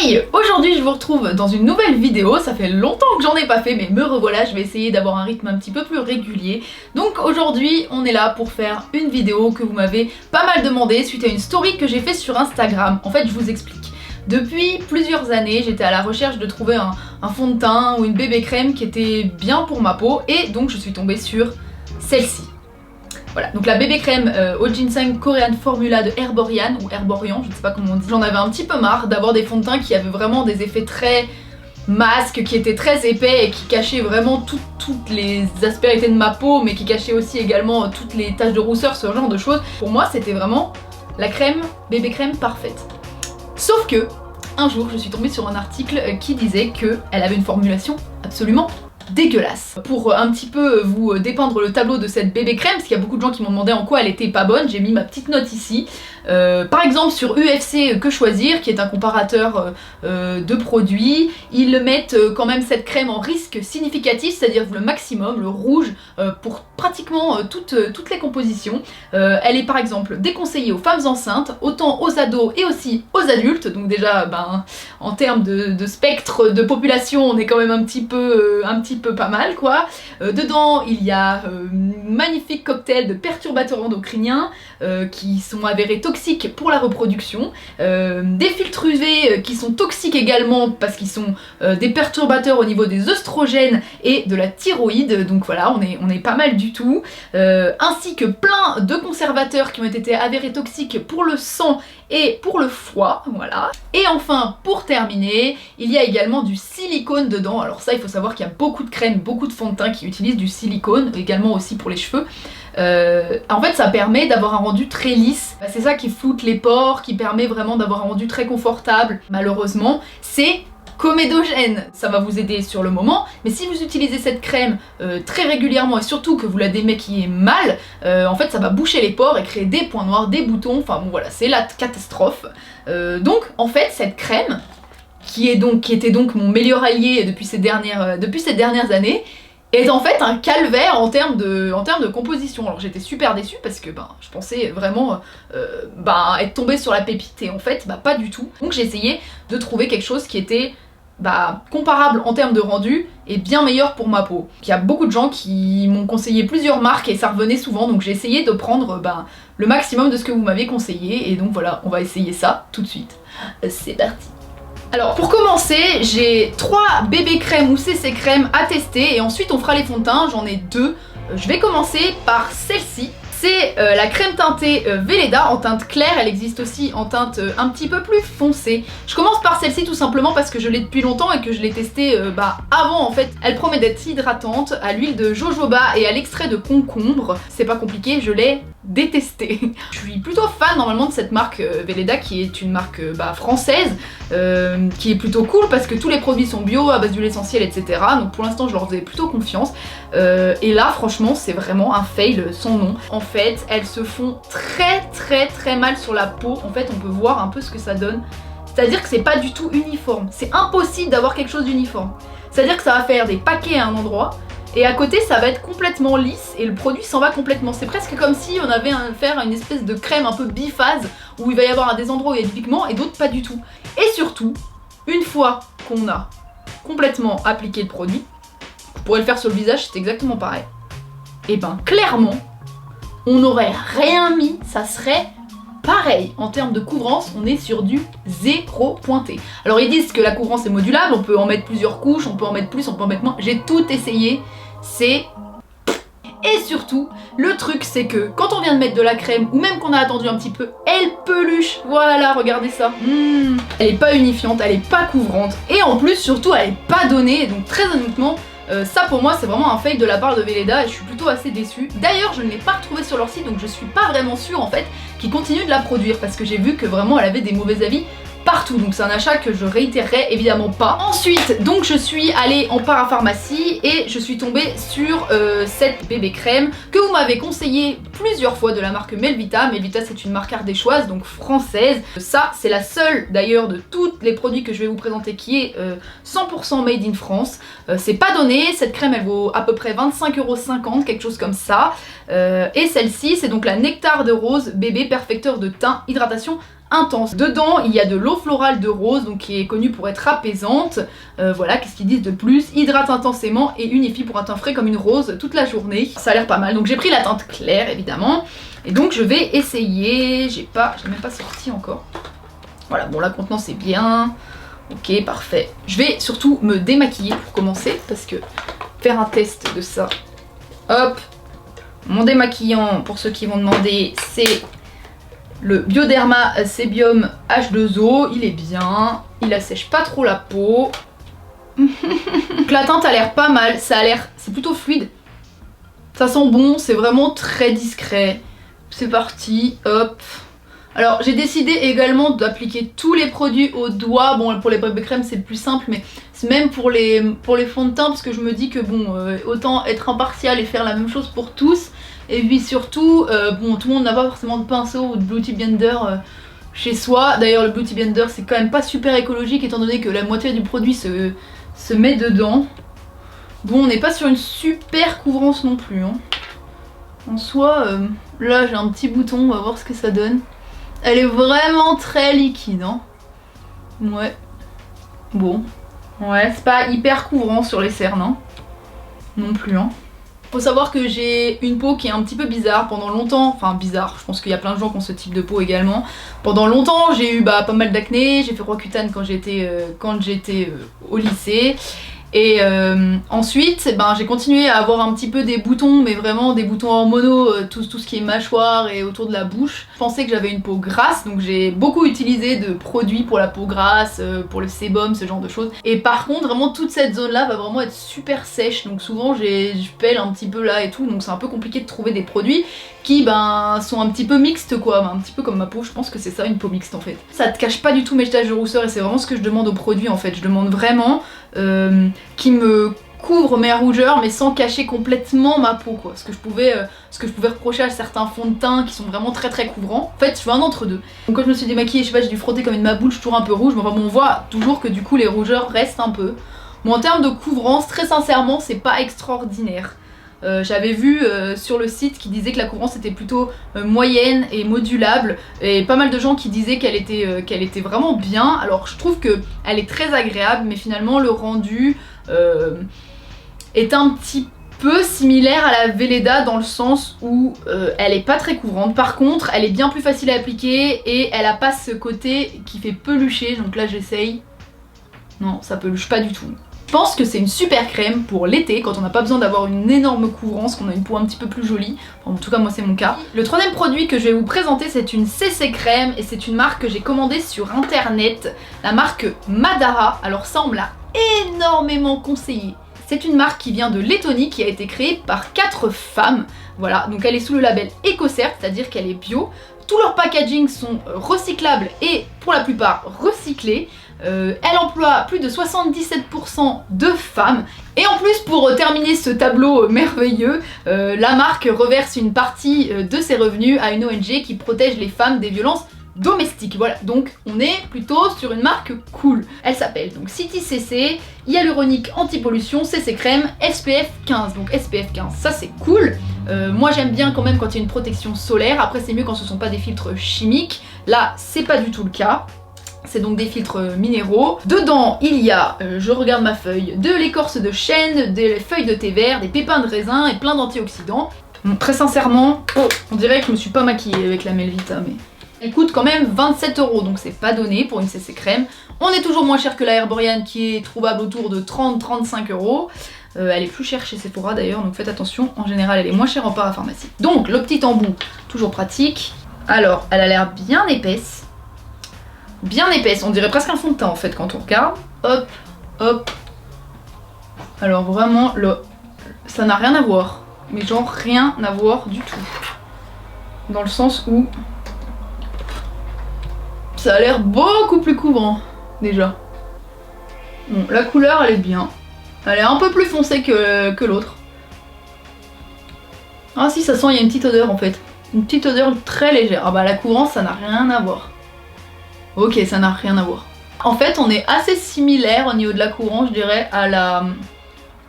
Hey! Aujourd'hui je vous retrouve dans une nouvelle vidéo, ça fait longtemps que j'en ai pas fait mais me revoilà, je vais essayer d'avoir un rythme un petit peu plus régulier. Donc aujourd'hui on est là pour faire une vidéo que vous m'avez pas mal demandé suite à une story que j'ai fait sur Instagram. En fait je vous explique. Depuis plusieurs années j'étais à la recherche de trouver un fond de teint ou une bébé crème qui était bien pour ma peau et donc je suis tombée sur celle-ci. Voilà, donc la bébé crème au ginseng Korean Formula de Herborian ou Herborian, je ne sais pas comment on dit. J'en avais un petit peu marre d'avoir des fonds de teint qui avaient vraiment des effets très masques, qui étaient très épais et qui cachaient vraiment toutes les aspérités de ma peau, mais qui cachaient aussi également toutes les taches de rousseur, ce genre de choses. Pour moi, c'était vraiment la crème, bébé crème parfaite. Sauf que, un jour, je suis tombée sur un article qui disait qu'elle avait une formulation absolument dégueulasse. Pour un petit peu vous dépeindre le tableau de cette bébé crème, parce qu'il y a beaucoup de gens qui m'ont demandé en quoi elle était pas bonne, j'ai mis ma petite note ici. Par exemple sur UFC Que Choisir, qui est un comparateur de produits, ils mettent quand même cette crème en risque significatif, c'est-à-dire le maximum, le rouge, pour pratiquement toutes les compositions. Elle est par exemple déconseillée aux femmes enceintes, autant aux ados et aussi aux adultes, donc déjà en termes de spectre de population on est quand même un petit peu pas mal quoi. Dedans il y a magnifique cocktail de perturbateurs endocriniens qui sont avérés toxiques pour la reproduction, des filtres UV qui sont toxiques également parce qu'ils sont des perturbateurs au niveau des œstrogènes et de la thyroïde, donc voilà on est pas mal du tout, ainsi que plein de conservateurs qui ont été avérés toxiques pour le sang et pour le foie, voilà. Et enfin, pour terminer, il y a également du silicone dedans. Alors ça, il faut savoir qu'il y a beaucoup de crèmes, beaucoup de fonds de teint qui utilisent du silicone, également aussi pour les cheveux. En fait, ça permet d'avoir un rendu très lisse. C'est ça qui floute les pores, qui permet vraiment d'avoir un rendu très confortable. Malheureusement, c'est comédogène, ça va vous aider sur le moment, mais si vous utilisez cette crème très régulièrement et surtout que vous la démaquillez mal, en fait ça va boucher les pores et créer des points noirs, des boutons, enfin bon voilà, c'est la catastrophe. Donc en fait cette crème, qui était donc mon meilleur allié depuis ces dernières années, est en fait un calvaire en termes de composition. Alors j'étais super déçue parce que je pensais vraiment être tombée sur la pépite et en fait pas du tout. Donc j'ai essayé de trouver quelque chose qui était comparable en termes de rendu et bien meilleur pour ma peau. Il y a beaucoup de gens qui m'ont conseillé plusieurs marques et ça revenait souvent, donc j'ai essayé de prendre le maximum de ce que vous m'avez conseillé et donc voilà, on va essayer ça tout de suite. C'est parti. Alors pour commencer, j'ai 3 bébé crèmes ou CC crèmes à tester et ensuite on fera les fonds de teint, j'en ai 2. Je vais commencer par celle-ci. C'est la crème teintée Velleda en teinte claire, elle existe aussi en teinte un petit peu plus foncée. Je commence par celle-ci tout simplement parce que je l'ai depuis longtemps et que je l'ai testée avant en fait. Elle promet d'être hydratante à l'huile de jojoba et à l'extrait de concombre. C'est pas compliqué, je l'ai détestée. Je suis plutôt fan normalement de cette marque Velleda qui est une marque française, qui est plutôt cool parce que tous les produits sont bio, à base d'huile essentielle etc. Donc pour l'instant je leur faisais plutôt confiance. Et là franchement c'est vraiment un fail sans nom. En fait elles se font très mal sur la peau. En fait on peut voir un peu ce que ça donne. C'est-à-dire que c'est pas du tout uniforme. C'est impossible d'avoir quelque chose d'uniforme. C'est-à-dire que ça va faire des paquets à un endroit et à côté ça va être complètement lisse et le produit s'en va complètement. C'est presque comme si on avait à faire une espèce de crème un peu biphase où il va y avoir des endroits où il y a du pigment et d'autres pas du tout. Et surtout, une fois qu'on a complètement appliqué le produit, vous pourrez le faire sur le visage, c'est exactement pareil. Et clairement, on n'aurait rien mis, ça serait pareil. En termes de couvrance, on est sur du 0 pointé. Alors ils disent que la couvrance est modulable, on peut en mettre plusieurs couches, on peut en mettre plus, on peut en mettre moins. J'ai tout essayé, c'est... Et surtout, le truc c'est que quand on vient de mettre de la crème, ou même qu'on a attendu un petit peu, elle peluche. Voilà, regardez ça. Elle est pas unifiante, elle est pas couvrante. Et en plus, surtout, elle est pas donnée. Donc très honnêtement, ça pour moi c'est vraiment un fail de la part de Velleda et je suis plutôt assez déçue. D'ailleurs je ne l'ai pas retrouvée sur leur site donc je suis pas vraiment sûre en fait qu'ils continuent de la produire parce que j'ai vu que vraiment elle avait des mauvais avis partout, donc c'est un achat que je réitérerai évidemment pas. Ensuite donc je suis allée en parapharmacie et je suis tombée sur cette bébé crème que vous m'avez conseillé plusieurs fois de la marque Melvita. Melvita c'est une marque ardéchoise, donc française. Ça c'est la seule d'ailleurs de tous les produits que je vais vous présenter qui est 100% made in France. C'est pas donné, cette crème elle vaut à peu près 25,50 €, quelque chose comme ça. Et celle-ci c'est donc la Nectar de rose bébé perfecteur de teint hydratation intense. Dedans il y a de l'eau florale de rose, donc qui est connue pour être apaisante. Voilà, qu'est-ce qu'ils disent de plus? Hydrate intensément et unifie pour un teint frais comme une rose toute la journée. Ça a l'air pas mal, donc j'ai pris la teinte claire évidemment. Et donc je vais essayer, j'ai même pas sorti encore. Voilà, bon la contenance est bien. Ok, parfait. Je vais surtout me démaquiller pour commencer, parce que faire un test de ça. Hop, mon démaquillant, pour ceux qui vont demander, c'est le Bioderma Sebium H2O. Il est bien, il assèche pas trop la peau. Donc la teinte a l'air pas mal, c'est plutôt fluide. Ça sent bon, c'est vraiment très discret. C'est parti, hop. Alors j'ai décidé également d'appliquer tous les produits au doigt. Bon, pour les bébés crèmes c'est plus simple, mais c'est même pour les fonds de teint, parce que je me dis que bon, autant être impartial et faire la même chose pour tous. Et puis surtout, bon, tout le monde n'a pas forcément de pinceau ou de Beauty Blender chez soi. D'ailleurs le Beauty Blender c'est quand même pas super écologique, étant donné que la moitié du produit se met dedans. Bon, on n'est pas sur une super couvrance non plus, hein. En soi, là j'ai un petit bouton, on va voir ce que ça donne. Elle est vraiment très liquide, hein. Ouais. Bon. Ouais, c'est pas hyper couvrant sur les cernes, hein. Non plus, hein. Faut savoir que j'ai une peau qui est un petit peu bizarre pendant longtemps. Enfin bizarre, je pense qu'il y a plein de gens qui ont ce type de peau également. Pendant longtemps j'ai eu pas mal d'acné, j'ai fait Roaccutane quand j'étais au lycée. Et ensuite j'ai continué à avoir un petit peu des boutons, mais vraiment des boutons hormonaux, tout ce qui est mâchoire et autour de la bouche. Je pensais que j'avais une peau grasse, donc j'ai beaucoup utilisé de produits pour la peau grasse, pour le sébum, ce genre de choses. Et par contre vraiment toute cette zone là va vraiment être super sèche, donc souvent je pèle un petit peu là et tout, donc c'est un peu compliqué de trouver des produits qui sont un petit peu mixtes quoi, un petit peu comme ma peau. Je pense que c'est ça une peau mixte en fait. Ça te cache pas du tout mes taches de rousseur, et c'est vraiment ce que je demande aux produits en fait. Je demande vraiment qui me couvre mes rougeurs mais sans cacher complètement ma peau quoi. Ce que je pouvais reprocher à certains fonds de teint qui sont vraiment très très couvrants. En fait je veux un entre deux. Donc quand je me suis démaquillée, je sais pas, j'ai dû frotter comme une maboule, je suis toujours un peu rouge, mais enfin bon, on voit toujours que du coup les rougeurs restent un peu. Bon, en termes de couvrance, très sincèrement c'est pas extraordinaire. J'avais vu sur le site qui disait que la couvrance était plutôt moyenne et modulable, et pas mal de gens qui disaient qu'elle était vraiment bien. Alors je trouve que elle est très agréable, mais finalement le rendu est un petit peu similaire à la Velleda dans le sens où elle est pas très couvrante. Par contre elle est bien plus facile à appliquer et elle a pas ce côté qui fait pelucher. Donc là j'essaye, non ça peluche pas du tout. Je pense que c'est une super crème pour l'été, quand on n'a pas besoin d'avoir une énorme couvrance, qu'on a une peau un petit peu plus jolie. Enfin, en tout cas moi c'est mon cas. Le troisième produit que je vais vous présenter, c'est une CC crème, et c'est une marque que j'ai commandée sur internet, la marque Madara. Alors ça on me l'a énormément conseillé. C'est une marque qui vient de Lettonie, qui a été créée par 4 femmes. Voilà, donc elle est sous le label EcoCert, c'est-à-dire qu'elle est bio. Tous leurs packaging sont recyclables et pour la plupart recyclés. Elle emploie plus de 77% de femmes. Et en plus, pour terminer ce tableau merveilleux, la marque reverse une partie de ses revenus à une ONG qui protège les femmes des violences domestiques. Voilà, donc on est plutôt sur une marque cool. Elle s'appelle donc City CC, hyaluronique anti-pollution, CC crème, SPF 15. Donc SPF 15, ça c'est cool. Moi j'aime bien quand même quand il y a une protection solaire. Après c'est mieux quand ce sont pas des filtres chimiques. Là c'est pas du tout le cas. C'est donc des filtres minéraux. Dedans, il y a, je regarde ma feuille, de l'écorce de chêne, des feuilles de thé vert, des pépins de raisin et plein d'antioxydants. Bon, très sincèrement, on dirait que je me suis pas maquillée avec la Melvita, mais... Elle coûte quand même 27 €, donc c'est pas donné pour une CC crème. On est toujours moins cher que la Herborian qui est trouvable autour de 30-35 €. Elle est plus chère chez Sephora d'ailleurs, donc faites attention. En général, elle est moins chère en parapharmacie. Donc, le petit embout, toujours pratique. Alors, elle a l'air bien épaisse. Bien épaisse, on dirait presque un fond de teint en fait quand on regarde. Hop, hop. Alors vraiment, ça n'a rien à voir. Mais genre rien à voir du tout. Dans le sens où ça a l'air beaucoup plus couvrant déjà. Bon, la couleur elle est bien. Elle est un peu plus foncée que l'autre. Ah si, ça sent, il y a une petite odeur en fait. Une petite odeur très légère. Ah bah la couvrance ça n'a rien à voir. Ok, ça n'a rien à voir. En fait on est assez similaire au niveau de la couvrance je dirais à la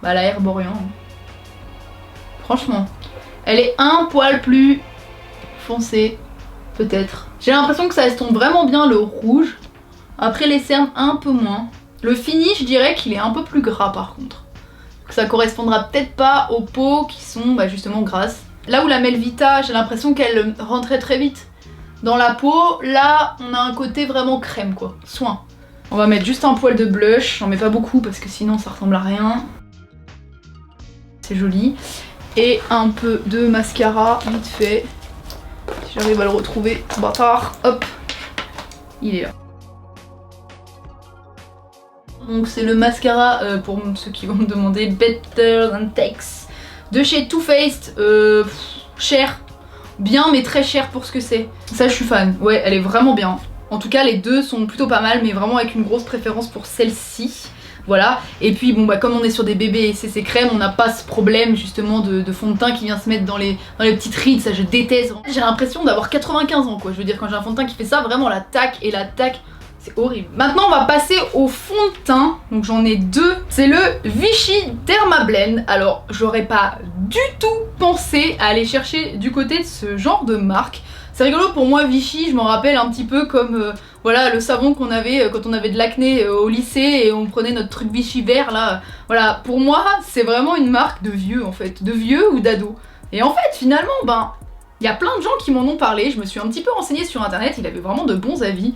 Herborian. Franchement. Elle est un poil plus foncée peut-être. J'ai l'impression que ça estompe vraiment bien le rouge. Après les cernes un peu moins. Le finish je dirais qu'il est un peu plus gras par contre. Ça correspondra peut-être pas aux peaux qui sont justement grasses. Là où la Melvita, j'ai l'impression qu'elle rentrait très vite dans la peau, là on a un côté vraiment crème quoi, soin. On va mettre juste un poil de blush, j'en mets pas beaucoup parce que sinon ça ressemble à rien. C'est joli. Et un peu de mascara, vite fait. Si j'arrive à le retrouver, bâtard, hop, il est là. Donc c'est le mascara, pour ceux qui vont me demander, Better Than Tex de chez Too Faced, cher, bien mais très cher pour ce que c'est. Ça je suis fan, ouais elle est vraiment bien. En tout cas les deux sont plutôt pas mal mais vraiment avec une grosse préférence pour celle-ci. Voilà, et puis bon comme on est sur des bébés et CC crème, on n'a pas ce problème justement de fond de teint qui vient se mettre dans les petites rides, ça je déteste. J'ai l'impression d'avoir 95 ans quoi, je veux dire quand j'ai un fond de teint qui fait ça, vraiment la tac et la tac. C'est horrible. Maintenant on va passer au fond de teint, donc j'en ai deux. C'est le Vichy Dermablend. Alors j'aurais pas du tout pensé à aller chercher du côté de ce genre de marque. C'est rigolo pour moi Vichy, je m'en rappelle un petit peu comme voilà le savon qu'on avait quand on avait de l'acné au lycée et on prenait notre truc Vichy vert là. Voilà, pour moi c'est vraiment une marque de vieux en fait, de vieux ou d'ado. Et en fait finalement il y a plein de gens qui m'en ont parlé, je me suis un petit peu renseignée sur internet, il avait vraiment de bons avis.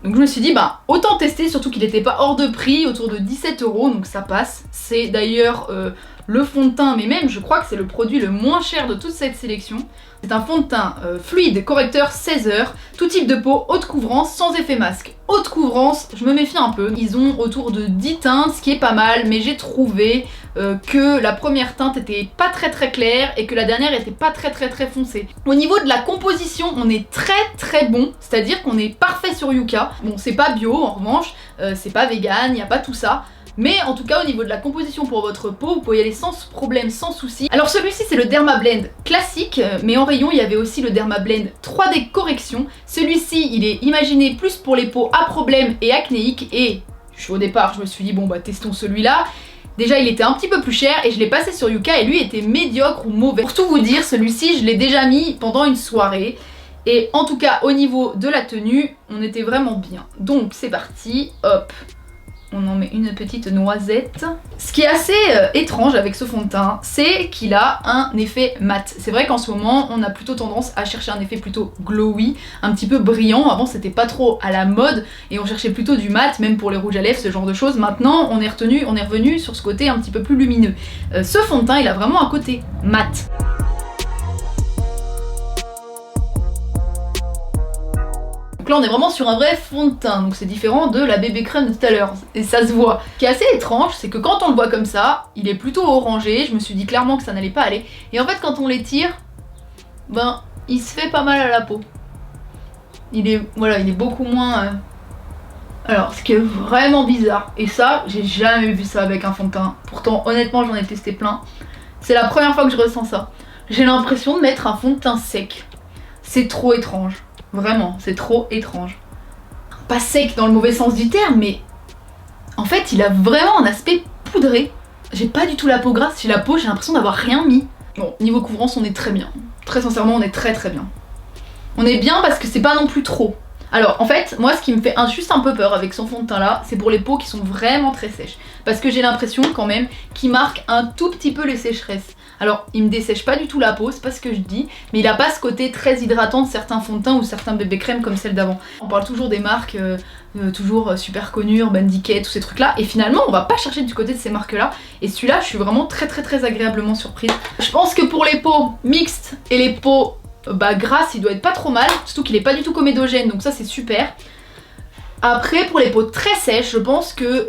Donc je me suis dit autant tester, surtout qu'il n'était pas hors de prix, autour de 17 €, donc ça passe. C'est d'ailleurs le fond de teint, mais même je crois que c'est le produit le moins cher de toute cette sélection. C'est un fond de teint fluide, correcteur 16 heures, tout type de peau, haute couvrance, sans effet masque. Haute couvrance, je me méfie un peu. Ils ont autour de 10 teintes, ce qui est pas mal, mais j'ai trouvé que la première teinte était pas très claire et que la dernière était pas très foncée. Au niveau de la composition, on est très bon, c'est-à-dire qu'on est parfait sur Yuka. Bon, c'est pas bio en revanche, c'est pas vegan, y a pas tout ça. Mais en tout cas au niveau de la composition pour votre peau, vous pouvez y aller sans problème, sans souci. Alors celui-ci c'est le Dermablend classique, mais en rayon il y avait aussi le Dermablend 3D correction. Celui-ci il est imaginé plus pour les peaux à problème et acnéiques et au départ je me suis dit testons celui-là. Déjà il était un petit peu plus cher et je l'ai passé sur Yuka et lui était médiocre ou mauvais. Pour tout vous dire, celui-ci je l'ai déjà mis pendant une soirée. Et en tout cas au niveau de la tenue, on était vraiment bien. Donc c'est parti, hop. On en met une petite noisette. Ce qui est assez étrange avec ce fond de teint, c'est qu'il a un effet mat. C'est vrai qu'en ce moment, on a plutôt tendance à chercher un effet plutôt glowy, un petit peu brillant. Avant, c'était pas trop à la mode et on cherchait plutôt du mat, même pour les rouges à lèvres, ce genre de choses. Maintenant, on est revenu sur ce côté un petit peu plus lumineux. Ce fond de teint, il a vraiment un côté mat. Donc là on est vraiment sur un vrai fond de teint, donc c'est différent de la bébé crème de tout à l'heure, et ça se voit. Ce qui est assez étrange, c'est que quand on le voit comme ça, il est plutôt orangé, je me suis dit clairement que ça n'allait pas aller, et en fait quand on l'étire, il se fait pas mal à la peau. Il est beaucoup moins... Alors ce qui est vraiment bizarre, et ça j'ai jamais vu ça avec un fond de teint, pourtant honnêtement j'en ai testé plein, c'est la première fois que je ressens ça. J'ai l'impression de mettre un fond de teint sec, c'est trop étrange. Vraiment, c'est trop étrange. Pas sec dans le mauvais sens du terme, mais en fait, il a vraiment un aspect poudré. J'ai pas du tout la peau grasse, j'ai la peau, j'ai l'impression d'avoir rien mis. Bon, niveau couvrance, on est très bien. Très sincèrement, on est très bien. On est bien parce que c'est pas non plus trop. Alors, en fait, moi, ce qui me fait juste un peu peur avec son fond de teint là, c'est pour les peaux qui sont vraiment très sèches. Parce que j'ai l'impression quand même qu'il marque un tout petit peu les sécheresses. Alors, il me dessèche pas du tout la peau, c'est pas ce que je dis, mais il a pas ce côté très hydratant de certains fonds de teint ou certains bébés crèmes comme celle d'avant. On parle toujours des marques toujours super connues, Urban Decay, tous ces trucs là, et finalement on va pas chercher du côté de ces marques là, et celui-là je suis vraiment très agréablement surprise. Je pense que pour les peaux mixtes et les peaux grasses, il doit être pas trop mal, surtout qu'il est pas du tout comédogène, donc ça c'est super. Après pour les peaux très sèches, je pense que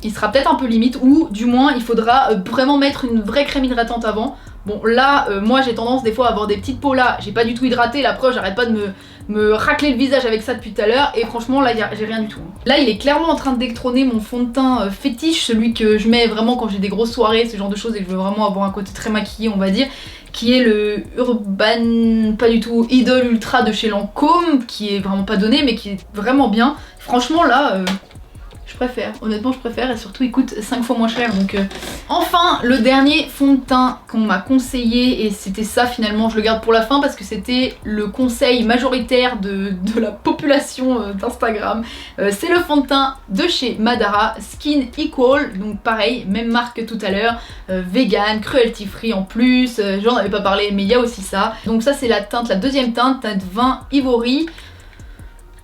il sera peut-être un peu limite, ou du moins il faudra vraiment mettre une vraie crème hydratante avant. Bon là, moi j'ai tendance des fois à avoir des petites peaux là, j'ai pas du tout hydraté, la preuve j'arrête pas de me racler le visage avec ça depuis tout à l'heure, et franchement là j'ai rien du tout. Là il est clairement en train de détrôner mon fond de teint fétiche, celui que je mets vraiment quand j'ai des grosses soirées, ce genre de choses, et que je veux vraiment avoir un côté très maquillé on va dire, qui est le Urban, pas du tout, Idol Ultra de chez Lancôme, qui est vraiment pas donné mais qui est vraiment bien. Franchement là, je préfère, honnêtement je préfère, et surtout il coûte 5 fois moins cher donc... Enfin, le dernier fond de teint qu'on m'a conseillé, et c'était ça finalement, je le garde pour la fin parce que c'était le conseil majoritaire de la population d'Instagram. C'est le fond de teint de chez Madara, Skin Equal, donc pareil, même marque que tout à l'heure, vegan, cruelty free en plus, j'en avais pas parlé mais il y a aussi ça. Donc ça c'est la teinte, la deuxième teinte 20 Ivory.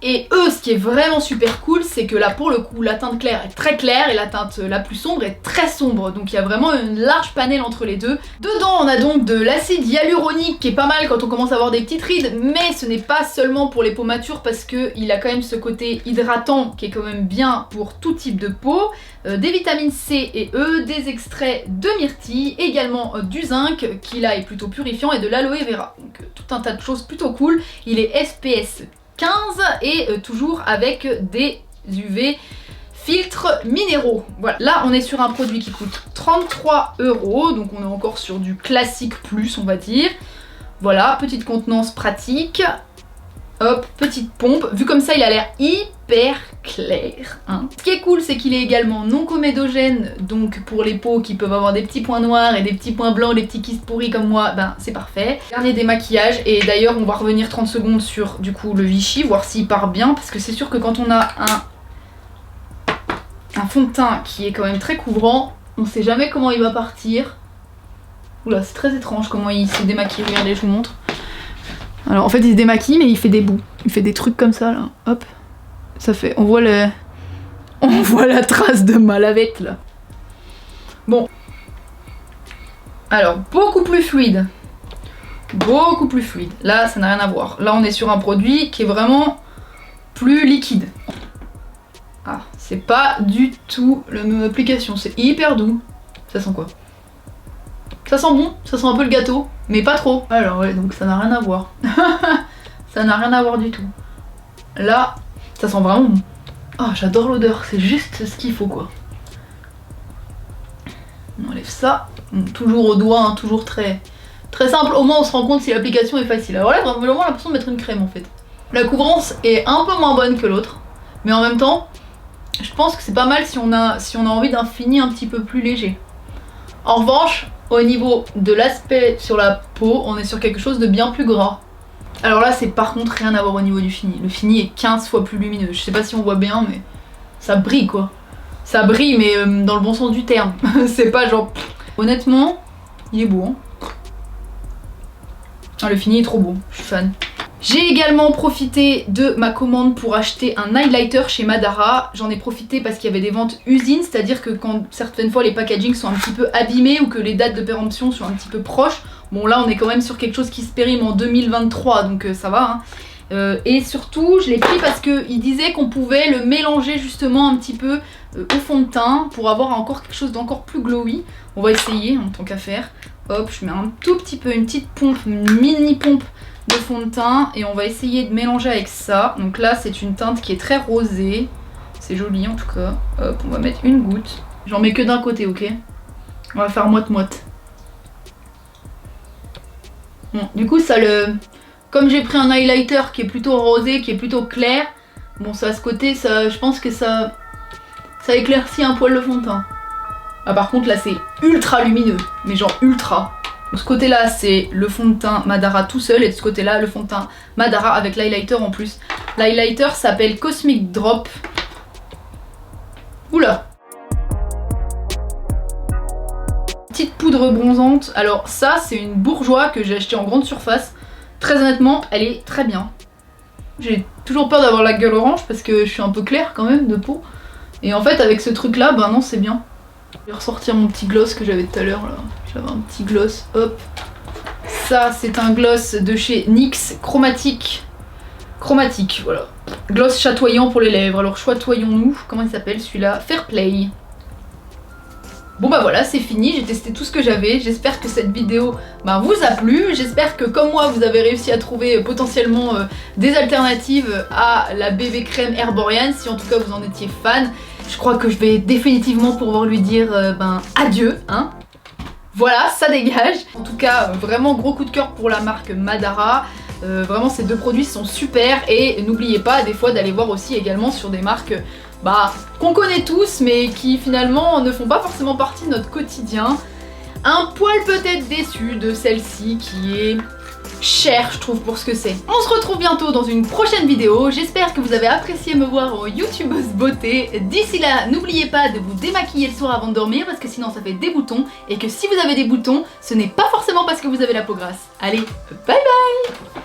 Et eux, ce qui est vraiment super cool, c'est que là pour le coup la teinte claire est très claire et la teinte la plus sombre est très sombre, donc il y a vraiment une large panel entre les deux. Dedans on a donc de l'acide hyaluronique qui est pas mal quand on commence à avoir des petites rides, mais ce n'est pas seulement pour les peaux matures parce qu'il a quand même ce côté hydratant qui est quand même bien pour tout type de peau, des vitamines C et E, des extraits de myrtille, également du zinc qui là est plutôt purifiant et de l'aloe vera, donc tout un tas de choses plutôt cool. Il est SPS 15 et toujours avec des UV filtres minéraux. Voilà, là on est sur un produit qui coûte 33 €, donc on est encore sur du classique plus on va dire. Voilà, petite contenance pratique. Hop, petite pompe. Vu comme ça il a l'air hyper clair. Hein. Ce qui est cool c'est qu'il est également non comédogène, donc pour les peaux qui peuvent avoir des petits points noirs et des petits points blancs, des petits kystes pourris comme moi, ben c'est parfait. Dernier démaquillage, et d'ailleurs on va revenir 30 secondes sur du coup le Vichy, voir s'il part bien, parce que c'est sûr que quand on a un fond de teint qui est quand même très couvrant, on sait jamais comment il va partir. Oula, c'est très étrange comment il se démaquille, regardez je vous montre. Alors en fait il se démaquille mais il fait des bouts, il fait des trucs comme ça là, hop, ça fait, on voit la trace de ma lavette là. Bon, alors beaucoup plus fluide, là ça n'a rien à voir, là on est sur un produit qui est vraiment plus liquide. Ah, c'est pas du tout la même application, c'est hyper doux. Ça sent quoi? Ça sent bon, ça sent un peu le gâteau, mais pas trop. Alors ouais, donc ça n'a rien à voir. Ça n'a rien à voir du tout. Là, ça sent vraiment bon. Oh, j'adore l'odeur, c'est juste ce qu'il faut quoi. On enlève ça. Bon, toujours au doigt, hein, toujours très simple. Au moins on se rend compte si l'application est facile. Alors là, j'ai vraiment l'impression de mettre une crème en fait. La couvrance est un peu moins bonne que l'autre, mais en même temps, je pense que c'est pas mal si on a envie d'un fini un petit peu plus léger. En revanche, au niveau de l'aspect sur la peau, on est sur quelque chose de bien plus gras. Alors là, c'est par contre rien à voir au niveau du fini. Le fini est 15 fois plus lumineux. Je sais pas si on voit bien, mais ça brille quoi. Ça brille, mais dans le bon sens du terme. C'est pas genre... Honnêtement, il est beau. Hein. Ah, le fini est trop beau, je suis fan. J'ai également profité de ma commande pour acheter un highlighter chez Madara. J'en ai profité parce qu'il y avait des ventes usines, c'est-à-dire que quand certaines fois les packagings sont un petit peu abîmés ou que les dates de péremption sont un petit peu proches. Bon là on est quand même sur quelque chose qui se périme en 2023 donc ça va. Hein. Et surtout je l'ai pris parce qu'il disait qu'on pouvait le mélanger justement un petit peu au fond de teint pour avoir encore quelque chose d'encore plus glowy. On va essayer en tant qu'à faire. Hop, je mets un tout petit peu, une petite pompe, une mini pompe de fond de teint et on va essayer de mélanger avec ça. Donc là c'est une teinte qui est très rosée, c'est joli en tout cas. Hop, on va mettre une goutte, j'en mets que d'un côté, ok. On va faire moite-moite. Bon, du coup ça le... Comme j'ai pris un highlighter qui est plutôt rosé, qui est plutôt clair, bon ça à ce côté, ça, je pense que ça éclaircit un poil le fond de teint. Ah par contre là c'est ultra lumineux, mais genre ultra. De ce côté là c'est le fond de teint Madara tout seul et de ce côté là le fond de teint Madara avec l'highlighter en plus. L'highlighter s'appelle Cosmic Drop. Oula. Petite poudre bronzante, alors ça c'est une bourgeois que j'ai acheté en grande surface. Très honnêtement elle est très bien. J'ai toujours peur d'avoir la gueule orange parce que je suis un peu claire quand même de peau. Et en fait avec ce truc là, ben non c'est bien. Je vais ressortir mon petit gloss que j'avais tout à l'heure là. J'avais un petit gloss, hop. Ça c'est un gloss de chez NYX Chromatique. Chromatique, voilà. Gloss chatoyant pour les lèvres. Alors chatoyons-nous, comment il s'appelle celui-là? Fair Play. Bon bah voilà, c'est fini, j'ai testé tout ce que j'avais. J'espère que cette vidéo vous a plu. J'espère que comme moi vous avez réussi à trouver potentiellement des alternatives à la BB crème Herborian, si en tout cas vous en étiez fan. Je crois que je vais définitivement pouvoir lui dire adieu, hein. Voilà, ça dégage. En tout cas, vraiment gros coup de cœur pour la marque Madara. Vraiment ces deux produits sont super et n'oubliez pas des fois d'aller voir aussi également sur des marques qu'on connaît tous mais qui finalement ne font pas forcément partie de notre quotidien. Un poil peut-être déçu de celle-ci qui est chère je trouve pour ce que c'est. On se retrouve bientôt dans une prochaine vidéo, j'espère que vous avez apprécié me voir en youtubeuse beauté. D'ici là, n'oubliez pas de vous démaquiller le soir avant de dormir parce que sinon ça fait des boutons et que si vous avez des boutons, ce n'est pas forcément parce que vous avez la peau grasse. Allez, bye bye!